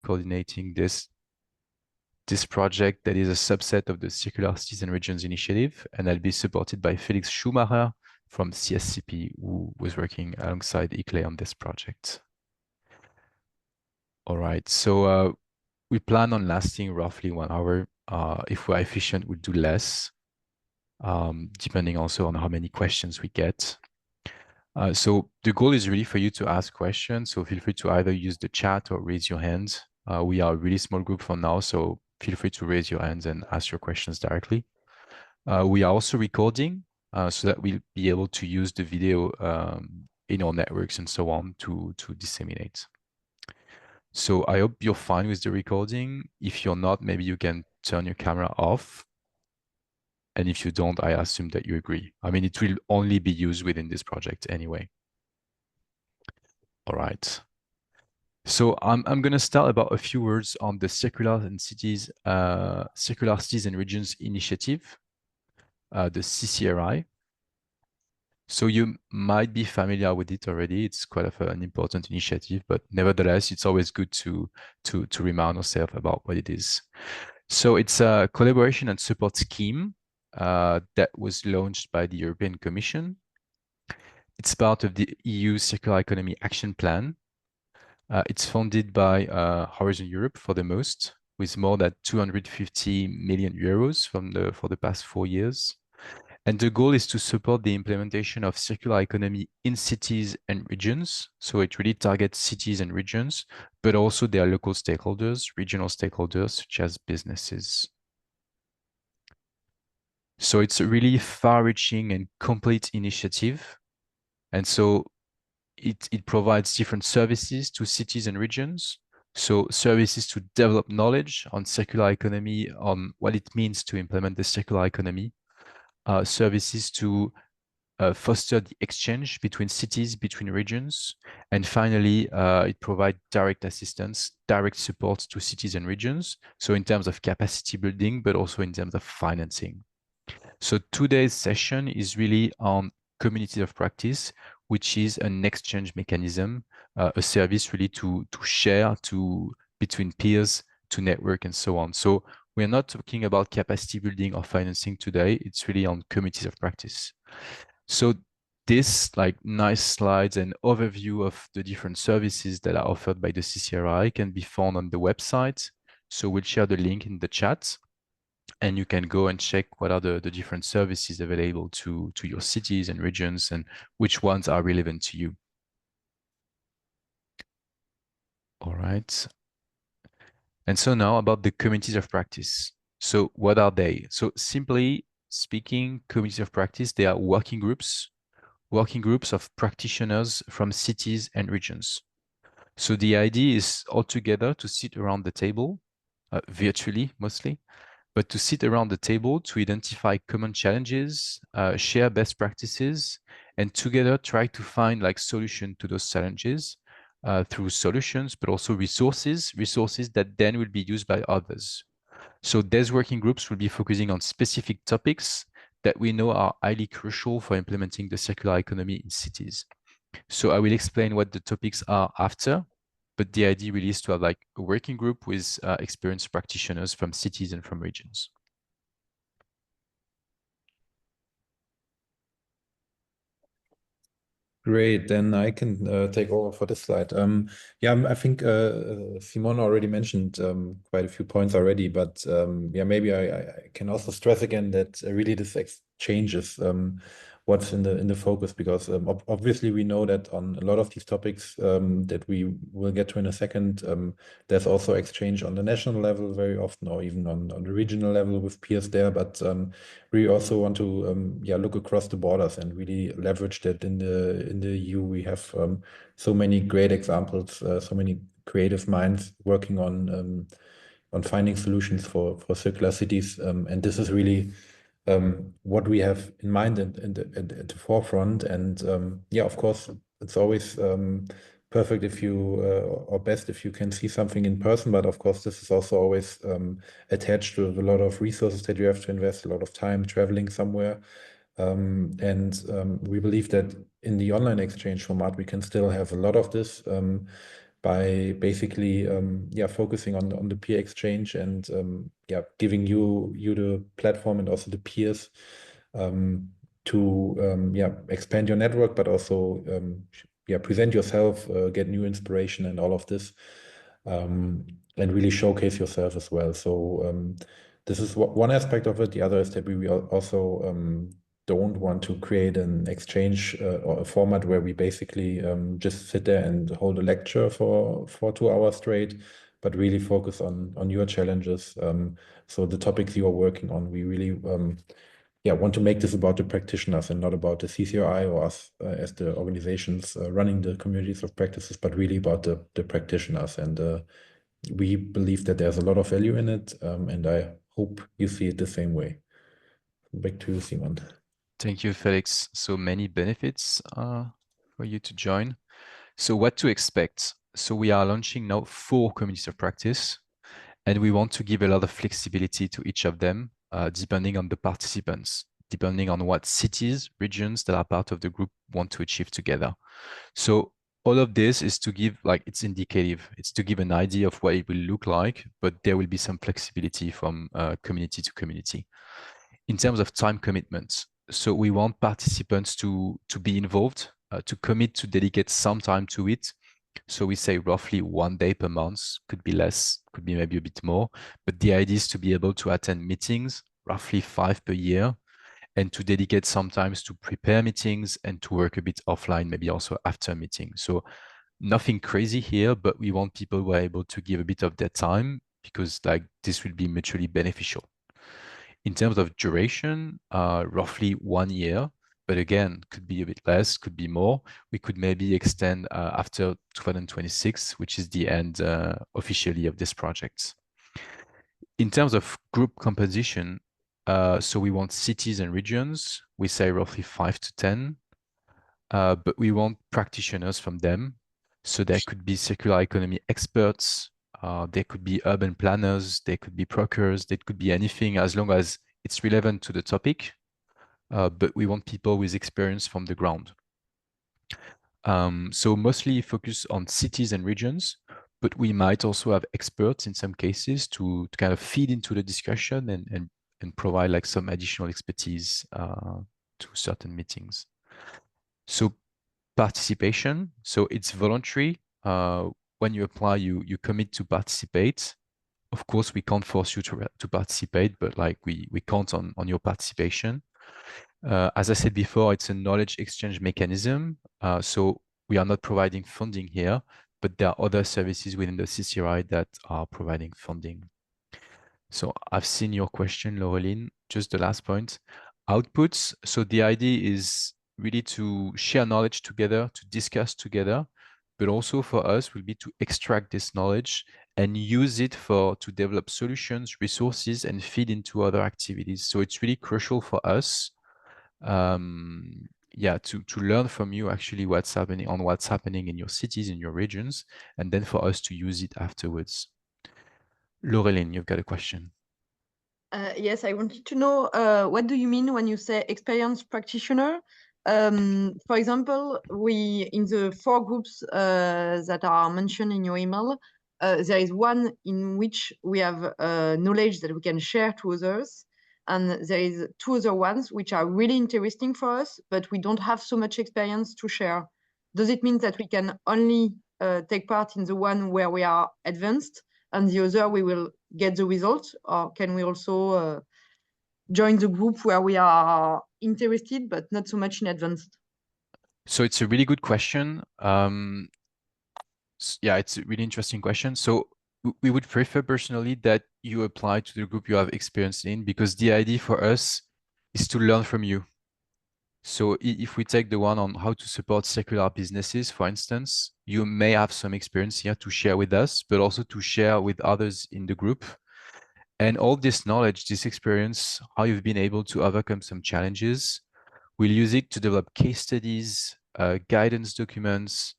coordinating this project that is a subset of the Circular Cities and Regions Initiative, and I'll be supported by Felix Schumacher from CSCP, who was working alongside ICLE on this project. All right, so we plan on lasting roughly 1 hour. If we're efficient, we'll do less, depending also on how many questions we get. So the goal is really for you to ask questions. So feel free to either use the chat or raise your hand. We are a really small group for now, so feel free to raise your hands and ask your questions directly. We are also recording so that we'll be able to use the video in our networks and so on to disseminate. So I hope you're fine with the recording. If you're not, maybe you can turn your camera off. And if you don't, I assume that you agree. I mean, it will only be used within this project anyway. All right. So I'm going to start about a few words on the Circular Cities and Regions Initiative, the CCRI. So you might be familiar with it already. It's quite an important initiative, but nevertheless, it's always good to remind ourselves about what it is. So it's a collaboration and support scheme that was launched by the European Commission. It's part of the EU Circular Economy Action Plan. It's funded by Horizon Europe for the most, with more than 250 million euros for the past 4 years. And the goal is to support the implementation of circular economy in cities and regions. So it really targets cities and regions, but also their local stakeholders, regional stakeholders, such as businesses. So it's a really far-reaching and complete initiative. And so it provides different services to cities and regions. So services to develop knowledge on circular economy, on what it means to implement the circular economy, services to foster the exchange between cities, between regions. And finally, it provides direct assistance, direct support to cities and regions. So in terms of capacity building, but also in terms of financing. So today's session is really on Communities of Practice, which is an exchange mechanism, a service really to share between peers, to network and so on. So we're not talking about capacity building or financing today. It's really on Communities of Practice. So this nice slides and overview of the different services that are offered by the CCRI can be found on the website. So we'll share the link in the chat. And you can go and check what are the different services available to your cities and regions and which ones are relevant to you. All right. And so now about the communities of practice. So what are they? So simply speaking, communities of practice, they are working groups of practitioners from cities and regions. So the idea is all together to sit around the table, virtually mostly, but to sit around the table to identify common challenges, share best practices, and together try to find solution to those challenges through solutions, but also resources that then will be used by others. So these working groups will be focusing on specific topics that we know are highly crucial for implementing the circular economy in cities. So I will explain what the topics are after, but the idea really is to have a working group with experienced practitioners from cities and from regions. Great, then I can take over for this slide. Yeah, I think Simone already mentioned quite a few points already, but yeah, maybe I can also stress again that really this exchange is what's in the focus, because obviously we know that on a lot of these topics that we will get to in a second, there's also exchange on the national level very often, or even on the regional level with peers there, but we also want to look across the borders and really leverage that in the EU. We have so many great examples, so many creative minds working on finding solutions for circular cities, and this is really what we have in mind at the forefront. And yeah, of course, it's always perfect if you or best if you can see something in person, but of course this is also always attached to a lot of resources that you have to invest, a lot of time traveling somewhere, and we believe that in the online exchange format we can still have a lot of this, by basically focusing on the peer exchange and giving you the platform and also the peers to expand your network, but also present yourself, get new inspiration and all of this, and really showcase yourself as well. So this is one aspect of it. The other is that we also don't want to create an exchange or a format where we basically just sit there and hold a lecture for 2 hours straight, but really focus on your challenges. So the topics you are working on, we really want to make this about the practitioners and not about the CCRI or us as the organizations running the communities of practices, but really about the practitioners. And we believe that there's a lot of value in it, and I hope you see it the same way. Back to you, Simon. Thank you, Felix. So many benefits for you to join. So what to expect? So we are launching now 4 communities of practice, and we want to give a lot of flexibility to each of them, depending on the participants, depending on what cities, regions that are part of the group want to achieve together. So all of this is to give, like, it's indicative. It's to give an idea of what it will look like, but there will be some flexibility from community to community. In terms of time commitments, so we want participants to be involved, to commit to dedicate some time to it. So we say roughly 1 day per month, could be less, could be maybe a bit more, but the idea is to be able to attend meetings, roughly 5 per year, and to dedicate sometimes to prepare meetings and to work a bit offline, maybe also after meetings. So nothing crazy here, but we want people who are able to give a bit of their time because like this will be mutually beneficial. In terms of duration, roughly 1 year, but again, could be a bit less, could be more. We could maybe extend after 2026, which is the end officially of this project. In terms of group composition, so we want cities and regions. We say roughly 5 to 10, but we want practitioners from them. So there could be circular economy experts, there could be urban planners, there could be procurers, there could be anything as long as it's relevant to the topic, but we want people with experience from the ground. So mostly focus on cities and regions, but we might also have experts in some cases to kind of feed into the discussion and provide like some additional expertise to certain meetings. So participation, so it's voluntary. When you apply, you commit to participate. Of course, we can't force you to participate, but like we count on your participation. As I said before, it's a knowledge exchange mechanism. So we are not providing funding here, but there are other services within the CCRI that are providing funding. So I've seen your question, Laureline. Just the last point. Outputs. So the idea is really to share knowledge together, to discuss together, but also for us will be to extract this knowledge and use it to develop solutions, resources, and feed into other activities. So it's really crucial for us to learn from you actually what's happening in your cities, in your regions, and then for us to use it afterwards. Laureline, you've got a question. Yes, I wanted to know what do you mean when you say experienced practitioner? For example, in the 4 groups that are mentioned in your email, there is one in which we have knowledge that we can share to others. And there is 2 other ones which are really interesting for us, but we don't have so much experience to share. Does it mean that we can only take part in the one where we are advanced and the other we will get the results, or can we also join the group where we are interested but not so much in advanced? So it's a really good question. Yeah, it's a really interesting question. So we would prefer personally that you apply to the group you have experience in, because the idea for us is to learn from you. So if we take the one on how to support circular businesses, for instance, you may have some experience here to share with us, but also to share with others in the group. And all this knowledge, this experience, how you've been able to overcome some challenges, we'll use it to develop case studies, guidance documents,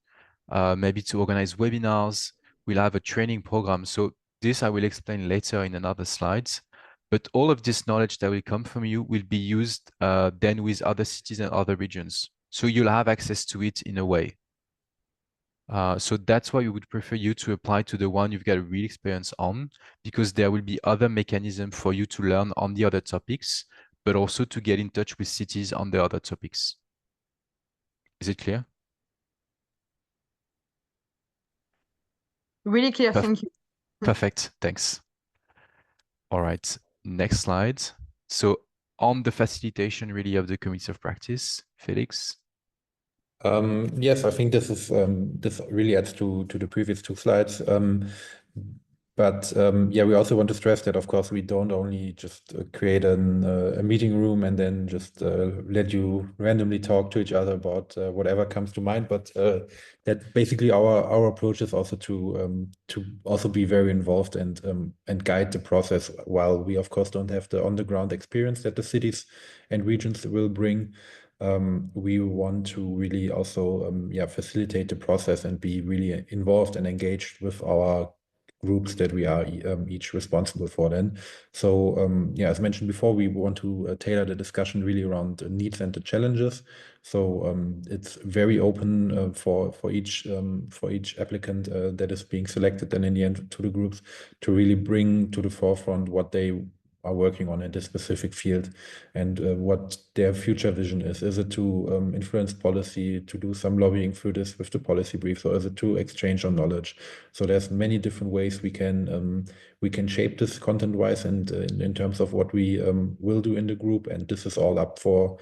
maybe to organize webinars. We'll have a training program. So this I will explain later in another slides. But all of this knowledge that will come from you will be used then with other cities and other regions. So you'll have access to it in a way. So that's why we would prefer you to apply to the one you've got a real experience on, because there will be other mechanisms for you to learn on the other topics, but also to get in touch with cities on the other topics. Is it clear? Really clear, thank you. Perfect, thanks. All right, next slide. So on the facilitation really of the communities of practice, Felix. Yes, I think this is this really adds to the previous two slides. But yeah, we also want to stress that, of course, we don't only just create a meeting room and then just let you randomly talk to each other about whatever comes to mind. But that basically our approach is also to also be very involved and guide the process. While we, of course, don't have the on-the-ground experience that the cities and regions will bring, we want to really also facilitate the process and be really involved and engaged with our groups that we are each responsible for then. So yeah, as mentioned before, we want to tailor the discussion really around the needs and the challenges. So it's very open for each applicant that is being selected, and in the end to the groups, to really bring to the forefront what they are working on in this specific field and what their future vision is. Is it to influence policy, to do some lobbying through this with the policy briefs, or is it to exchange on knowledge? So there's many different ways we can shape this content-wise and in terms of what we will do in the group, and this is all up for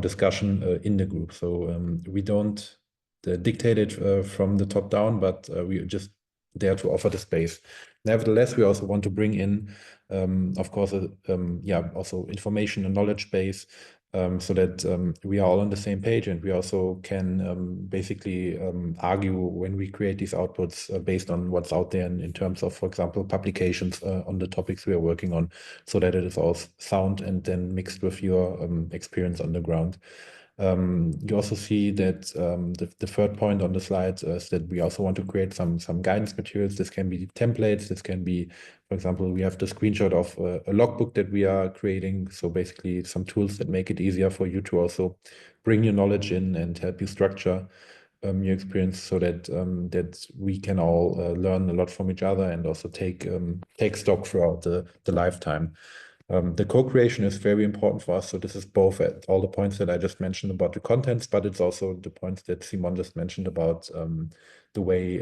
discussion in the group. So we don't dictate it from the top down, but we are just there to offer the space. Nevertheless, we also want to bring in, of course, also information and knowledge base, so that we are all on the same page, and we also can basically argue when we create these outputs based on what's out there in terms of, for example, publications on the topics we are working on, so that it is all sound and then mixed with your experience on the ground. You also see that the third point on the slide is that we also want to create some guidance materials. This can be templates. This can be, for example, we have the screenshot of a logbook that we are creating. So basically some tools that make it easier for you to also bring your knowledge in and help you structure your experience, so that that we can all learn a lot from each other and also take stock throughout the lifetime. The co-creation is very important for us. So this is both at all the points that I just mentioned about the contents, but it's also the points that Simon just mentioned about the way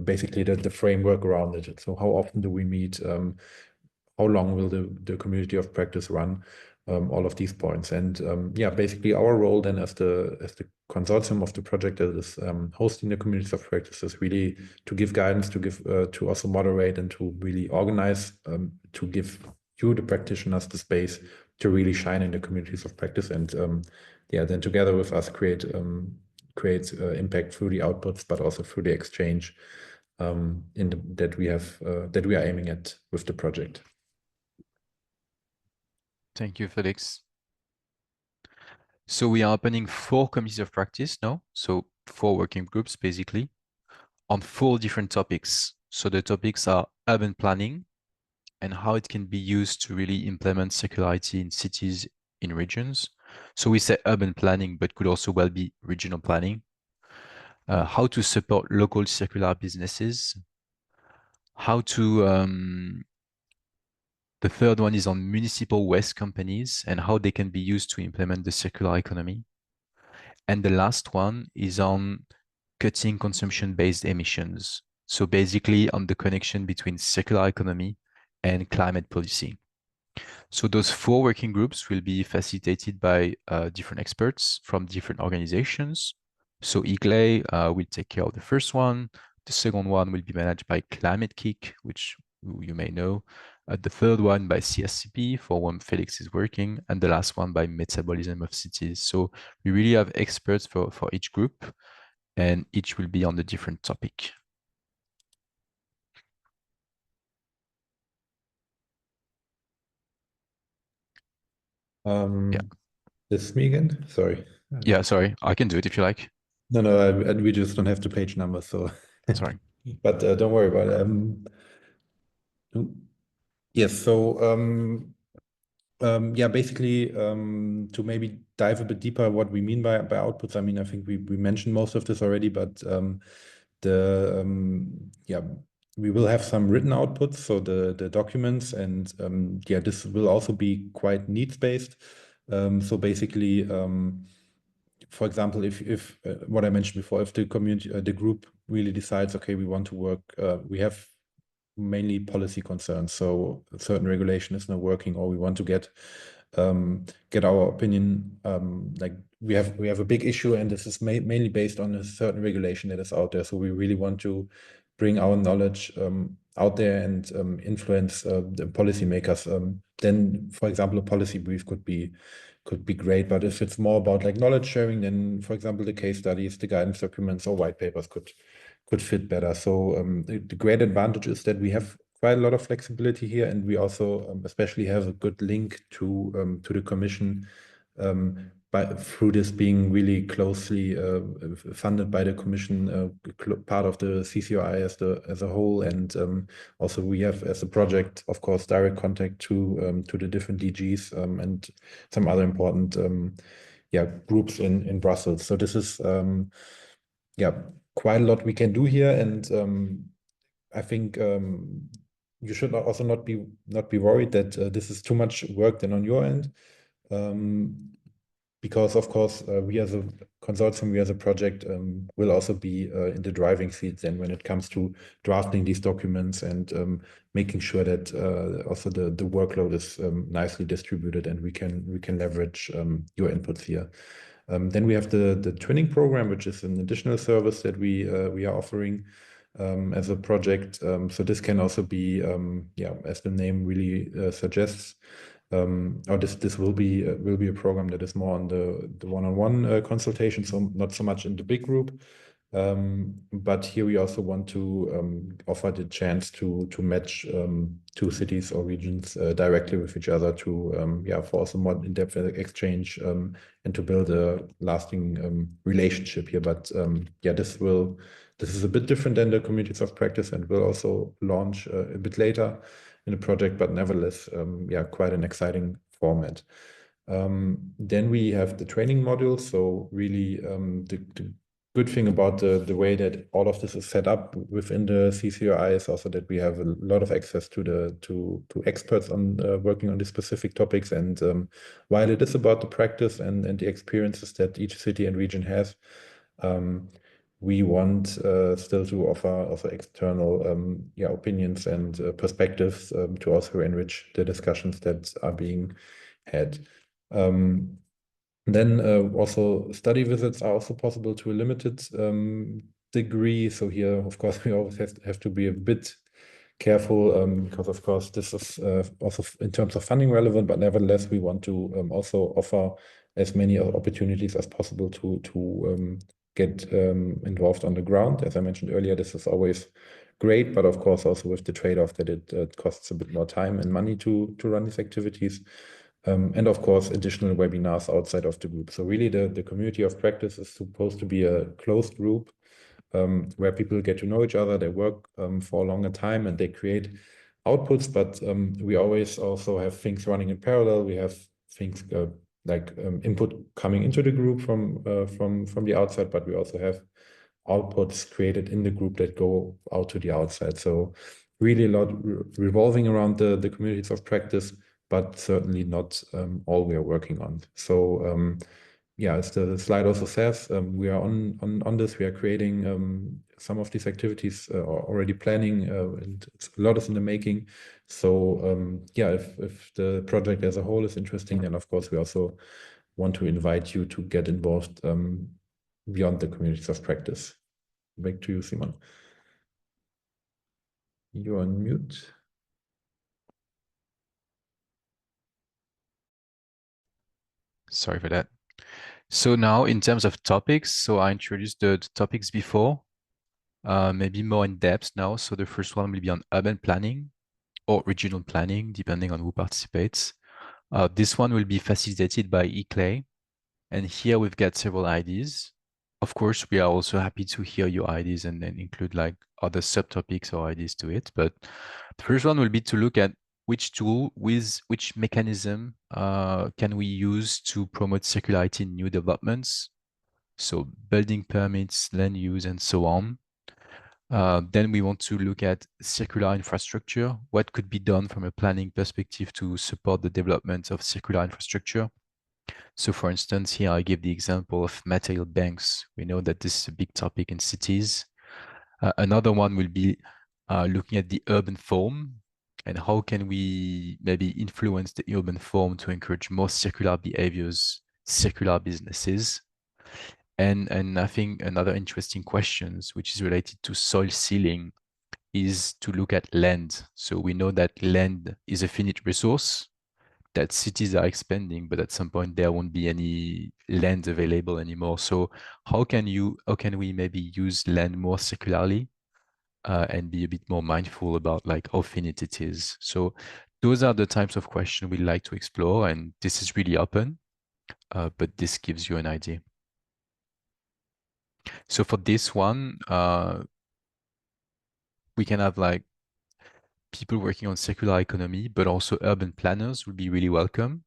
basically the framework around it. So how often do we meet? How long will the community of practice run? All of these points, and yeah, basically our role then as the consortium of the project that is hosting the communities of practice is really to give guidance, to give to also moderate and to really organize, to give you, the practitioners, the space to really shine in the communities of practice, and yeah, then together with us create impact through the outputs, but also through the exchange that we are aiming at with the project. Thank you, Felix. So we are opening 4 committees of practice now, so 4 working groups basically, on 4 different topics. So the topics are urban planning and how it can be used to really implement circularity in cities, in regions. So we say urban planning, but could also well be regional planning. How to support local circular businesses. How to the third one is on municipal waste companies and how they can be used to implement the circular economy. And the last one is on cutting consumption-based emissions. So basically on the connection between circular economy and climate policy. So those 4 working groups will be facilitated by different experts from different organizations. So IGLE will take care of the first one. The second one will be managed by Climate Kick, which you may know. The third one by CSCP, for whom Felix is working, and the last one by Metabolism of Cities. So we really have experts for each group, and each will be on a different topic. Yeah. This is me again. Sorry. Yeah, sorry. I can do it if you like. No, we just don't have the page number, so sorry. But don't worry about it. Yes, so Yeah, basically, to maybe dive a bit deeper what we mean by outputs. I mean, I think we mentioned most of this already, but yeah, we will have some written outputs, so the documents, and yeah, this will also be quite needs-based. So basically, for example, if what I mentioned before, if the community, the group really decides, okay, we want to work, we have mainly policy concerns, so a certain regulation is not working, or we want to get our opinion. Like we have a big issue, and this is mainly based on a certain regulation that is out there. So we really want to bring our knowledge out there and influence the policymakers. Then, for example, a policy brief could be great. But if it's more about like knowledge sharing, then, for example, the case studies, the guidance documents, or white papers could fit better. So the great advantage is that we have quite a lot of flexibility here, and we also especially have a good link to the Commission through this being really closely funded by the Commission, part of the CCRI as a whole, and also we have as a project, of course, direct contact to the different DGs and some other important groups in Brussels. So this is quite a lot we can do here, and I think you should also not be worried that this is too much work then on your end, because of course we as a consortium, we as a project will also be in the driving seat then when it comes to drafting these documents and making sure that also the workload is nicely distributed, and we can leverage your inputs here. Then we have the twinning program, which is an additional service that we are offering as a project. So this can also be, as the name really suggests, or this will be a program that is more on the one-on-one consultation, so not so much in the big group. But here we also want to offer the chance to match two cities or regions directly with each other to for also more in-depth exchange and to build a lasting relationship here. But this is a bit different than the communities of practice, and will also launch a bit later in the project, but nevertheless, quite an exciting format. Then we have the training module. So really, the good thing about the way that all of this is set up within the CCRI is also that we have a lot of access to experts on working on these specific topics. And while it is about the practice and the experiences that each city and region has, we want still to offer also external opinions and perspectives to also enrich the discussions that are being had. Then also study visits are also possible to a limited degree. So here, of course, we always have to be a bit careful because, of course, this is also in terms of funding relevant, but nevertheless, we want to also offer as many opportunities as possible to get involved on the ground. As I mentioned earlier, this is always great, but of course also with the trade-off that it costs a bit more time and money to run these activities. And of course, additional webinars outside of the group. So really the community of practice is supposed to be a closed group where people get to know each other, they work for a longer time, and they create outputs. But we always also have things running in parallel. We have things like input coming into the group from the outside, but we also have outputs created in the group that go out to the outside. So really a lot revolving around the communities of practice, but certainly not all we are working on. So as the slide also says, we are on this. We are creating some of these activities, already planning, and a lot is in the making. So if the project as a whole is interesting, then of course we also want to invite you to get involved beyond the communities of practice. Back to you, Simon. You're on mute. Sorry for that. So now in terms of topics, so I introduced the topics before, maybe more in depth now. So the first one will be on urban planning or regional planning, depending on who participates. This one will be facilitated by eClay. And here we've got several ideas. Of course, we are also happy to hear your ideas and then include like other subtopics or ideas to it. But the first one will be to look at which tool with which mechanism can we use to promote circularity in new developments? So building permits, land use, and so on. Then we want to look at circular infrastructure. What could be done from a planning perspective to support the development of circular infrastructure? So for instance, here I give the example of material banks. We know that this is a big topic in cities. Another one will be looking at the urban form and how can we maybe influence the urban form to encourage more circular behaviors, circular businesses. And I think another interesting questions, which is related to soil sealing, is to look at land. So we know that land is a finite resource, that cities are expanding, but at some point there won't be any land available anymore. So how can we maybe use land more circularly and be a bit more mindful about like how finite it is? So those are the types of questions we like to explore, and this is really open, but this gives you an idea. So for this one, we can have like people working on circular economy, but also urban planners would be really welcome.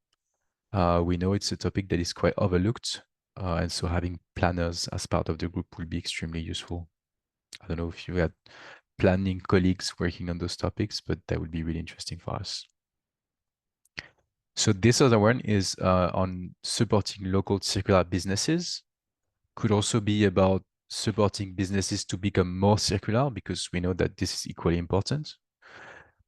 We know it's a topic that is quite overlooked, and so having planners as part of the group will be extremely useful. I don't know if you had planning colleagues working on those topics, but that would be really interesting for us. So this other one is on supporting local circular businesses. Could also be about supporting businesses to become more circular, because we know that this is equally important.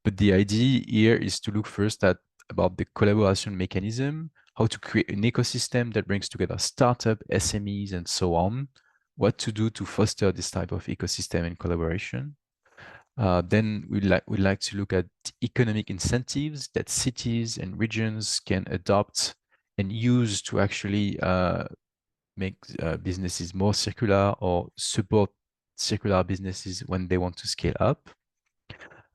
But the idea here is to look first at about the collaboration mechanism, how to create an ecosystem that brings together startup, SMEs, and so on, what to do to foster this type of ecosystem and collaboration. Then we'd like to look at economic incentives that cities and regions can adopt and use to actually make businesses more circular or support circular businesses when they want to scale up.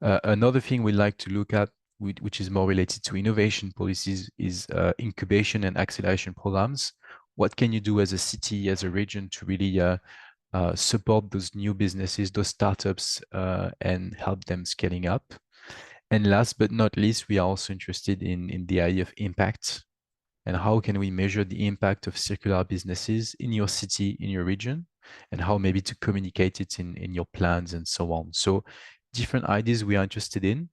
Another thing we like to look at, which is more related to innovation policies, is incubation and acceleration programs. What can you do as a city, as a region, to really support those new businesses, those startups, and help them scaling up? And last but not least, we are also interested in the idea of impact, and how can we measure the impact of circular businesses in your city, in your region, and how maybe to communicate it in your plans and so on. So different ideas we are interested in.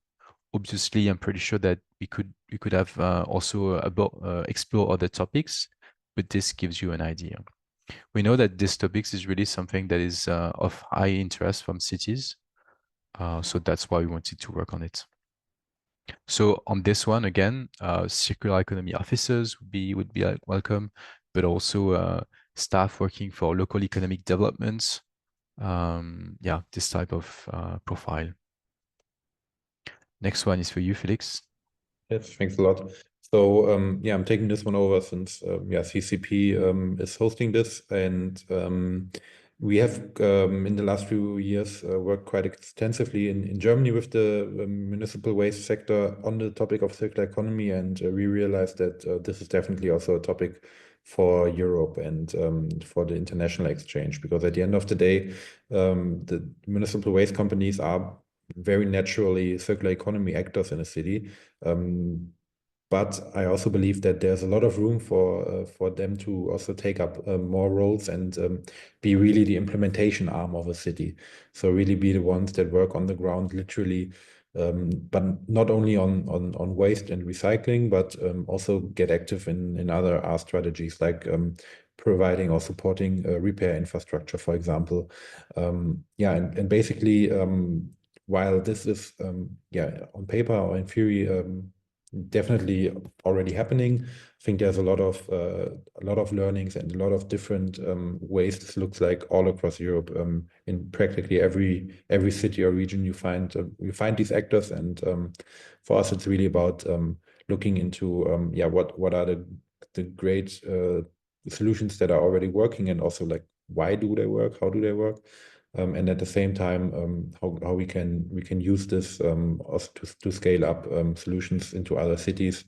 Obviously, I'm pretty sure that we could have also explore other topics, but this gives you an idea. We know that this topics is really something that is of high interest from cities, so that's why we wanted to work on it. So on this one, again, circular economy officers would be welcome, but also staff working for local economic developments. Yeah, this type of profile. Next one is for you, Felix. Yes, thanks a lot. So yeah, I'm taking this one over since yeah, CCP is hosting this, and we have in the last few years worked quite extensively in Germany with the municipal waste sector on the topic of circular economy, and we realized that this is definitely also a topic for Europe and for the international exchange, because at the end of the day, the municipal waste companies are very naturally circular economy actors in a city. But I also believe that there's a lot of room for them to also take up more roles and be really the implementation arm of a city. So really be the ones that work on the ground, literally, but not only on waste and recycling, but also get active in other R strategies like providing or supporting repair infrastructure, for example. Yeah, and basically, while this is yeah, on paper or in theory definitely already happening, I think there's a lot of learnings and a lot of different ways this looks like all across Europe. In practically every city or region, you find these actors, and for us, it's really about looking into yeah, what are the great solutions that are already working, and also like why do they work, how do they work. And at the same time, how we can use this also to scale up solutions into other cities.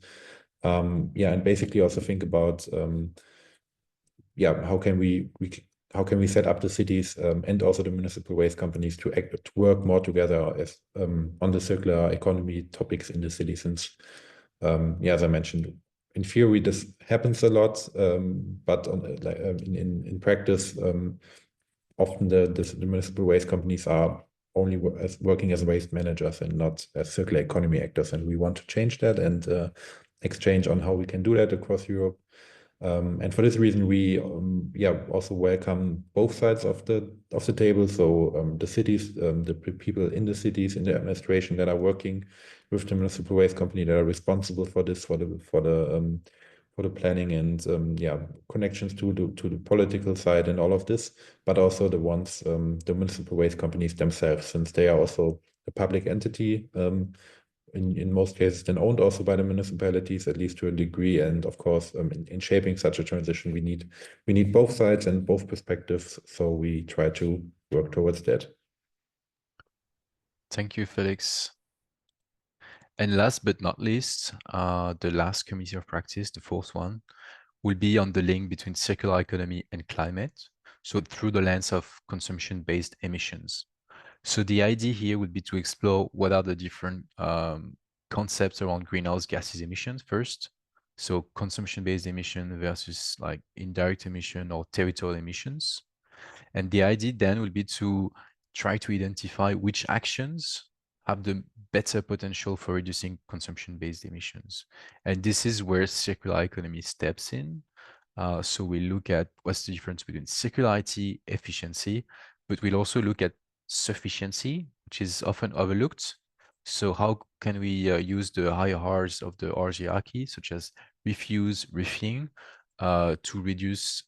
Yeah, and basically also think about yeah, how how can we set up the cities and also the municipal waste companies to work more together as on the circular economy topics in the city, since as I mentioned, in theory this happens a lot, but in practice often the municipal waste companies are only working as waste managers and not as circular economy actors, and we want to change that and exchange on how we can do that across Europe. And for this reason, we also welcome both sides of the table. So the cities, the people in the cities, in the administration that are working with the municipal waste company that are responsible for this, for the planning and connections to the political side and all of this, but also the ones the municipal waste companies themselves, since they are also a public entity. In most cases then owned also by the municipalities, at least to a degree. And of course, in shaping such a transition, we need both sides and both perspectives. So we try to work towards that. Thank you, Felix. And last but not least, the last committee of practice, the fourth one, will be on the link between circular economy and climate. So through the lens of consumption-based emissions. So the idea here would be to explore what are the different concepts around greenhouse gases emissions first. So consumption-based emission versus like indirect emission or territorial emissions. And the idea then will be to try to identify which actions have the better potential for reducing consumption-based emissions. And this is where circular economy steps in. So we look at what's the difference between circularity, efficiency, but we'll also look at sufficiency, which is often overlooked. So how can we use the higher R's of the R hierarchy, such as refuse, refilling, to reduce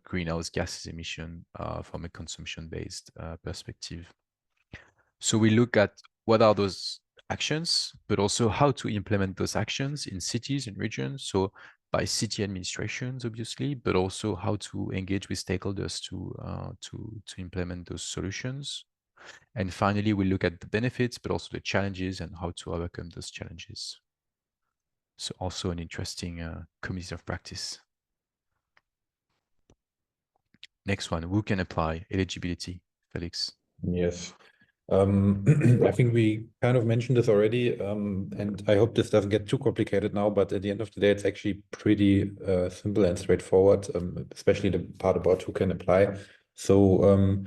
greenhouse gases emission from a consumption-based perspective. So we look at what are those actions, but also how to implement those actions in cities and regions. So by city administrations, obviously, but also how to engage with stakeholders to implement those solutions. And finally, we look at the benefits, but also the challenges and how to overcome those challenges. So also an interesting community of practice. Next one, who can apply eligibility, Felix? Yes. I think we kind of mentioned this already, and I hope this doesn't get too complicated now, but at the end of the day, it's actually pretty simple and straightforward, especially the part about who can apply. So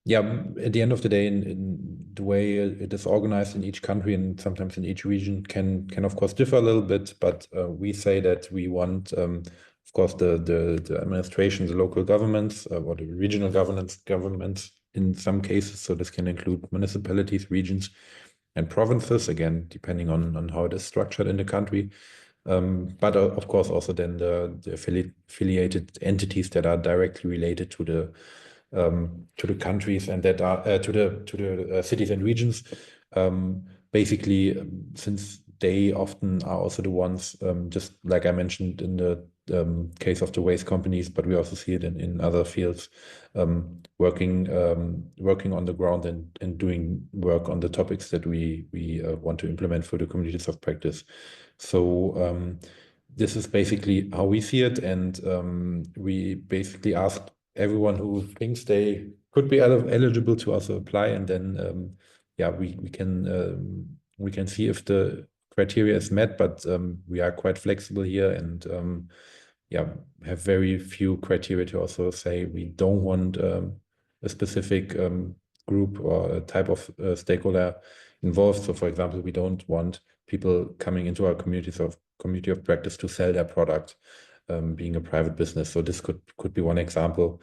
at the end of the day, in the way it is organized in each country and sometimes in each region can of course differ a little bit, but we say that we want, of course, the administration, the local governments, or the regional governments in some cases. So this can include municipalities, regions, and provinces, again, depending on how it is structured in the country. But of course, also then the affiliated entities that are directly related to the countries and that are to the cities and regions. Basically, since they often are also the ones, just like I mentioned in the case of the waste companies, but we also see it in other fields, working on the ground and doing work on the topics that we want to implement for the communities of practice. So this is basically how we see it, and we basically asked everyone who thinks they could be eligible to also apply, and then we can see if the criteria is met, but we are quite flexible here and have very few criteria to also say we don't want a specific group or a type of stakeholder involved. So for example, we don't want people coming into our community of practice to sell their product, being a private business. So this could be one example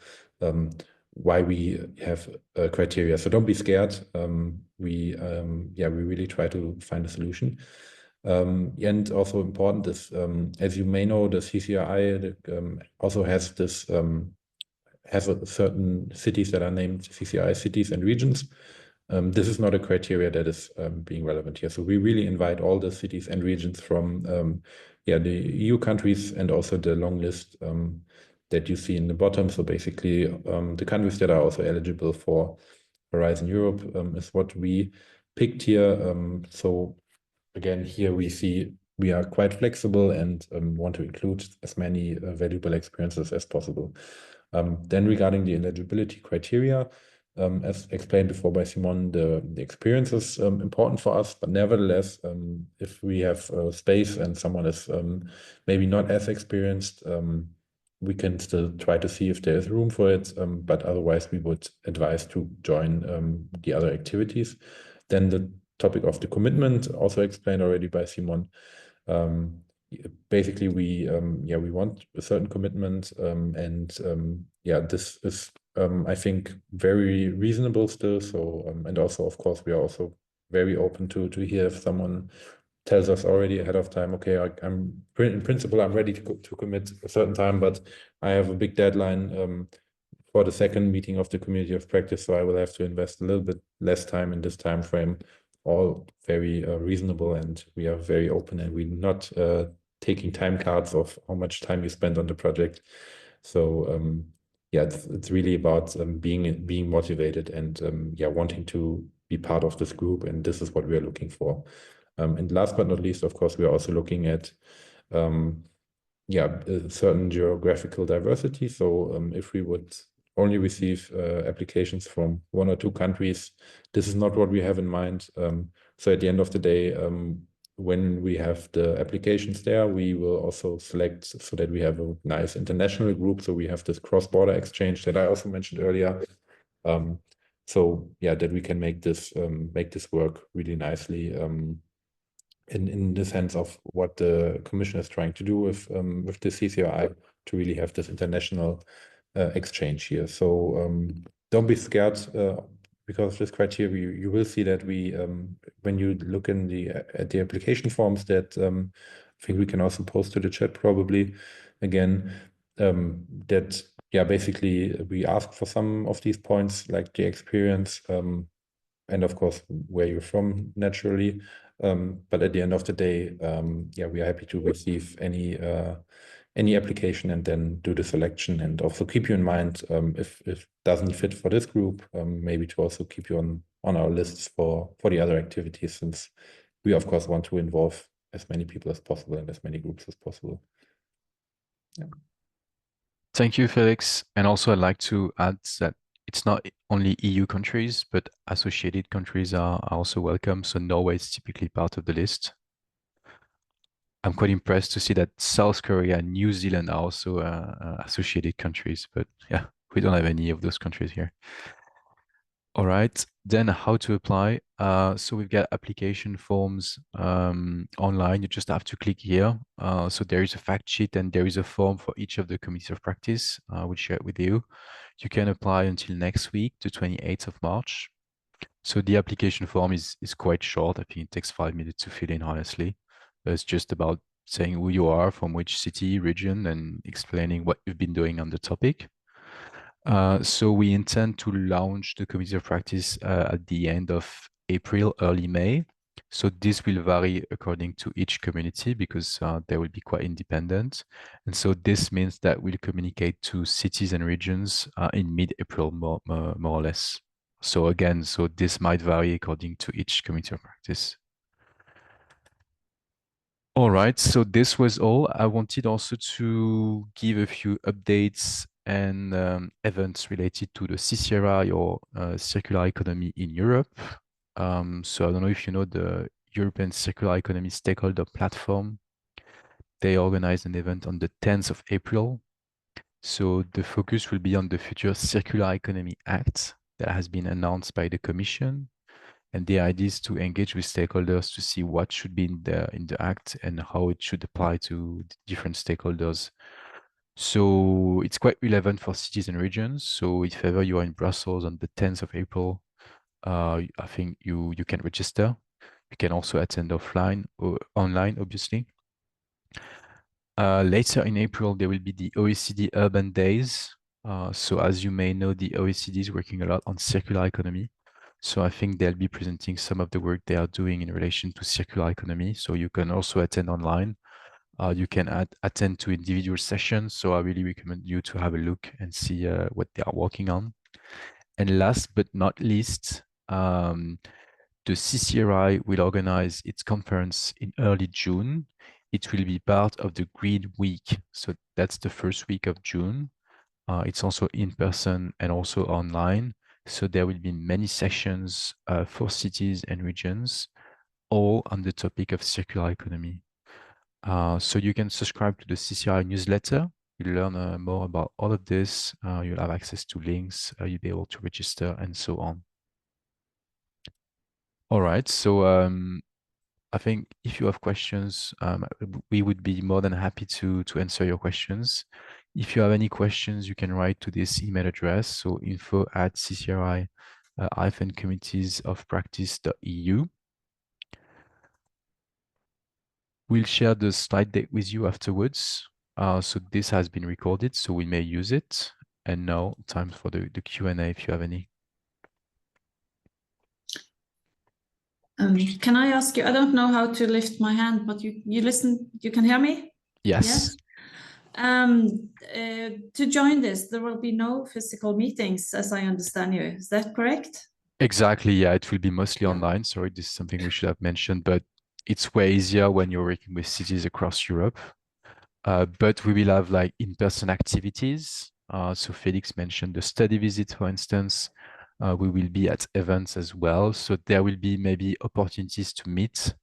why we have criteria. So don't be scared. We really try to find a solution. And also important is, as you may know, the CCRI also has this has certain cities that are named CCRI cities and regions. This is not a criteria that is being relevant here. So we really invite all the cities and regions from the EU countries and also the long list that you see in the bottom. So basically the countries that are also eligible for Horizon Europe is what we picked here. So again, here we see we are quite flexible and want to include as many valuable experiences as possible. Then regarding the eligibility criteria, as explained before by Simon, the experience is important for us, but nevertheless, if we have space and someone is maybe not as experienced, we can still try to see if there is room for it, but otherwise we would advise to join the other activities. Then the topic of the commitment, also explained already by Simon. Basically, we want a certain commitment, and this is I think very reasonable still. So and also, of course, we are also very open to hear if someone tells us already ahead of time, okay, I'm in principle I'm ready to commit a certain time, but I have a big deadline for the second meeting of the community of practice, so I will have to invest a little bit less time in this time frame. All very reasonable, and we are very open, and we're not taking time cards of how much time you spend on the project. So it's really about being motivated and wanting to be part of this group, and this is what we are looking for. And last but not least, of course, we are also looking at a certain geographical diversity. So if we would only receive applications from 1 or 2 countries, this is not what we have in mind. So at the end of the day, when we have the applications there, we will also select so that we have a nice international group. So we have this cross-border exchange that I also mentioned earlier. So that we can make this work really nicely in the sense of what the Commission is trying to do with the CCRI to really have this international exchange here. So don't be scared because of this criteria. You will see that we, when you look in at the application forms that I think we can also post to the chat probably again, that basically we ask for some of these points like the experience and of course where you're from naturally. But at the end of the day, we are happy to receive any application and then do the selection, and also keep you in mind if it doesn't fit for this group, maybe to also keep you on our lists for the other activities, since we of course want to involve as many people as possible and as many groups as possible. Yeah. Thank you, Felix. And also I'd like to add that it's not only EU countries, but associated countries are also welcome. So Norway is typically part of the list. I'm quite impressed to see that South Korea and New Zealand are also associated countries, but yeah, we don't have any of those countries here. All right, then how to apply. So we've got application forms online. You just have to click here. So there is a fact sheet and there is a form for each of the committees of practice. We'll share it with you. You can apply until next week, the 28th of March. So the application form is quite short. I think it takes 5 minutes to fill in, honestly. It's just about saying who you are, from which city, region, and explaining what you've been doing on the topic. So we intend to launch the committee of practice at the end of April, early May. So this will vary according to each community because they will be quite independent. And so this means that we'll communicate to cities and regions in mid-April, more or less. So again, so this might vary according to each committee of practice. All right, so this was all. I wanted also to give a few updates and events related to the CCRI or circular economy in Europe. So I don't know if you know the European Circular Economy Stakeholder Platform. They organized an event on the 10th of April. So the focus will be on the future Circular Economy Act that has been announced by the Commission. And the idea is to engage with stakeholders to see what should be in the act and how it should apply to different stakeholders. So it's quite relevant for cities and regions. So if ever you are in Brussels on the 10th of April, I think you can register. You can also attend offline or online, obviously. Later in April, there will be the OECD Urban Days. So as you may know, the OECD is working a lot on circular economy. So I think they'll be presenting some of the work they are doing in relation to circular economy. So you can also attend online. You can attend to individual sessions. So I really recommend you to have a look and see what they are working on. And last but not least, the CCRI will organize its conference in early June. It will be part of the Green Week. So that's the first week of June. It's also in person and also online. So there will be many sessions for cities and regions, all on the topic of circular economy. So you can subscribe to the CCRI newsletter. You'll learn more about all of this. You'll have access to links. You'll be able to register and so on. All right. So I think if you have questions, we would be more than happy to answer your questions. If you have any questions, you can write to this email address. So info@CCRI-communities of practice.eu. We'll share the slide deck with you afterwards. So this has been recorded, so we may use it. And now time for the Q&A if you have any. Can I ask you, I don't know how to lift my hand, but you listen, you can hear me? Yes. To join this, there will be no physical meetings, as I understand you. Is that correct? Exactly. Yeah, it will be mostly online. Sorry, this is something we should have mentioned, but it's way easier when you're working with cities across Europe. But we will have like in-person activities. So Felix mentioned the study visit, for instance. We will be at events as well. So there will be maybe opportunities to meet,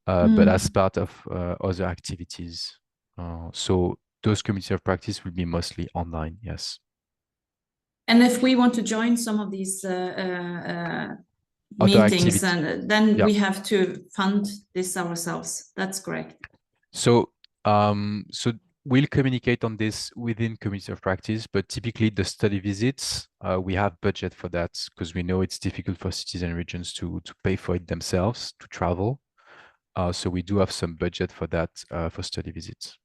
but as part of other activities. So those communities of practice will be mostly online, yes. And if we want to join some of these meetings, and then we have to fund this ourselves. That's correct. So, so we'll communicate on this within community of practice, but typically the study visits, we have budget for that because we know it's difficult for cities and regions to pay for it themselves, to travel. So we do have some budget for that for study visits.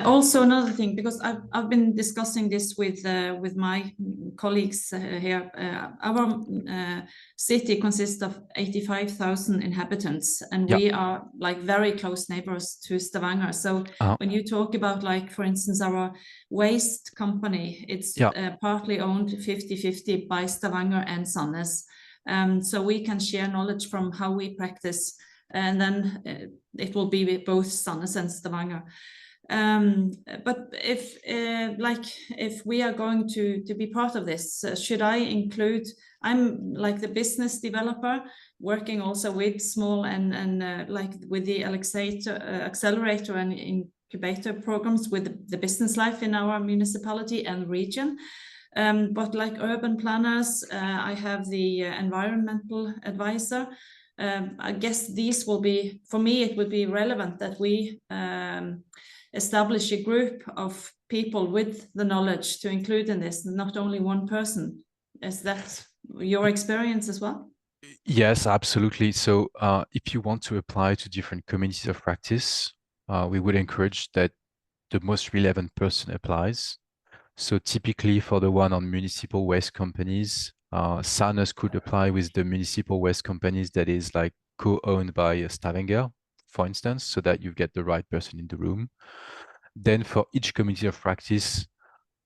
Also, another thing, because I've been discussing this with my colleagues here. Our city consists of 85,000 inhabitants, and we are like very close neighbors to Stavanger. So when you talk about, like, for instance, our waste company, it's partly owned 50-50 by Stavanger and Sandnes. So we can share knowledge from how we practice, and then it will be with both Sandnes and Stavanger. But if we are going to be part of this, should I include? I'm like the business developer, working also with small and like with the accelerator and incubator programs with the business life in our municipality and region. But like urban planners, I have the environmental advisor. I guess these will be, for me, it would be relevant that we establish a group of people with the knowledge to include in this, not only one person. Is that your experience as well? Yes, absolutely. So if you want to apply to different communities of practice, we would encourage that the most relevant person applies. So typically for the one on municipal waste companies, Sandnes could apply with the municipal waste companies that is like co-owned by Stavanger, for instance, so that you get the right person in the room. Then for each community of practice,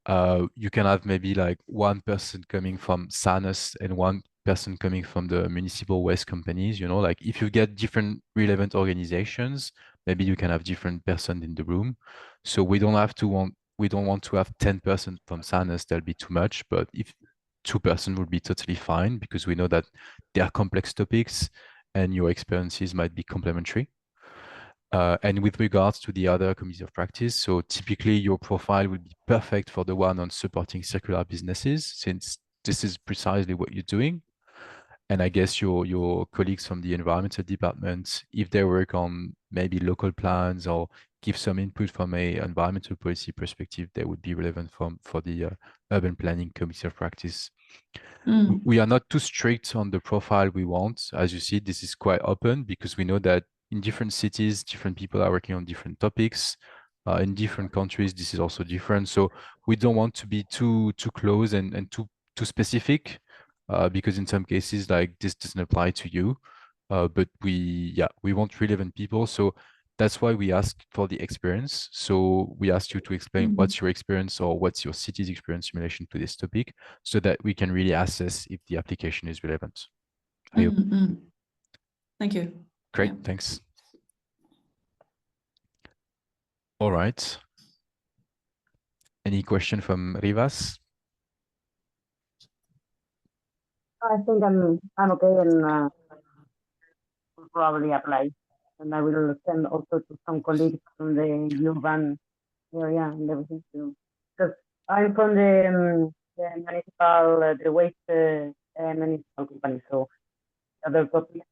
you can have maybe like one person coming from Sandnes and one person coming from the municipal waste companies. You know, like if you get different relevant organizations, maybe you can have different person in the room. So we don't want to have 10% from Sandnes, that'll be too much. But if 2% would be totally fine because we know that they are complex topics and your experiences might be complementary. And with regards to the other communities of practice, so typically your profile would be perfect for the one on supporting circular businesses, since this is precisely what you're doing. And I guess your colleagues from the environmental department, if they work on maybe local plans or give some input from a environmental policy perspective, they would be relevant for the urban planning community of practice. We are not too strict on the profile we want. As you see, this is quite open because we know that in different cities, different people are working on different topics. In different countries, this is also different. So we don't want to be too close and too specific, because in some cases, like this doesn't apply to you. But we want relevant people. So that's why we ask for the experience. So we asked you to explain what's your experience or what's your city's experience in relation to this topic, so that we can really assess if the application is relevant. Thank you. Great, thanks. All right. Any question from Rivas? I think I'm okay and will probably apply. And I will send also to some colleagues from the urban area and everything too. Because I'm from the municipal, the waste municipal company, so other topics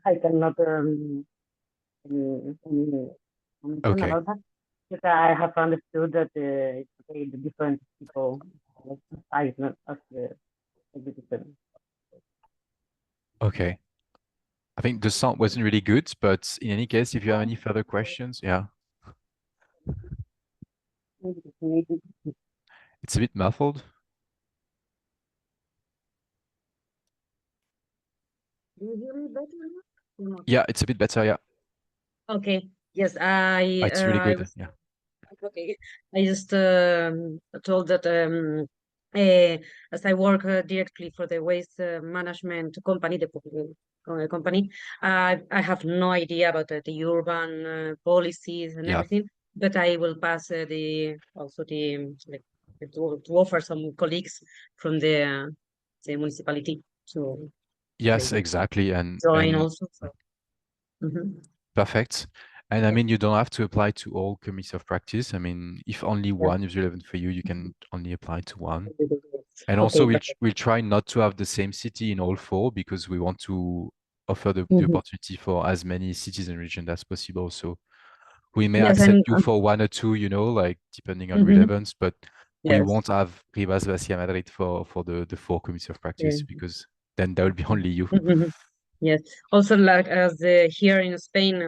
I cannot any comment Okay. about that. But I have understood that it's okay, the different people size not as the different. Okay. I think the sound wasn't really good, but in any case, if you have any further questions, yeah, it's a bit muffled. Do you hear me better now? Yeah, it's a bit better. Yeah, Okay. Yes, it's really I good. was Yeah. okay. I just told that as I work directly for the waste management company, the public company, I have no idea about the urban policies and Yeah. everything. But I will pass also the like to offer some colleagues from the municipality to they Yes, will exactly. And join also. So. Mhm. perfect. And I Yeah. mean, you don't have to apply to all committees of practice. I mean, if only Yeah. one is relevant for you, you can only apply to one. And Okay, also, perfect. we'll try not to have the same city in all four because we want to offer the Mhm. opportunity for as many cities and regions as possible. So we may Yes, accept you for one or two, like depending on mhm. relevance, but we Yes. won't have Rivas Vacia Madrid for the four committees of practice Yeah. because then there will be only you. Mhm. Yes. Also, like as here in Spain,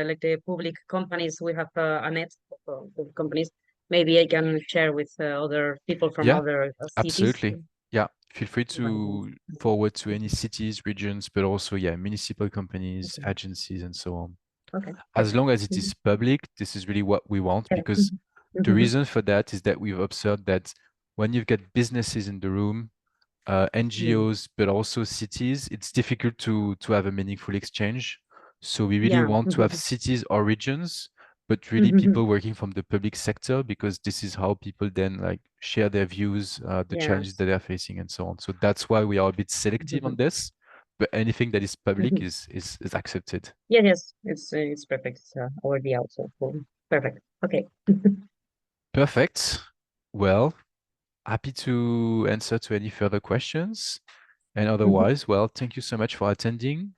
like the public companies, we have a net of companies. Maybe I can share with other people from Yeah, other cities. absolutely. Yeah, feel free Mhm. to forward to any cities, regions, but also, yeah, municipal companies, Okay. agencies, and so on. Okay. As Perfect. long as it Mhm. is public, this is really what we want Yeah. because the Mhm. reason for that is that we've observed that when you've got businesses in the room, Mhm. NGOs, but also cities, it's difficult to have a meaningful exchange. So we really Yeah. want to have Mhm. cities or regions, but really Mhm. people working from the public sector because this is how people then like share their views, the challenges Yes. that they're facing, and so on. So that's why we are a bit selective on Mhm. this. But anything that is public Mhm. is accepted. Yeah, yes, it's perfect. It's already out, so cool. Perfect. Okay. Perfect. Well, happy to answer to any further questions. And Mhm. otherwise, well, thank you so much for attending.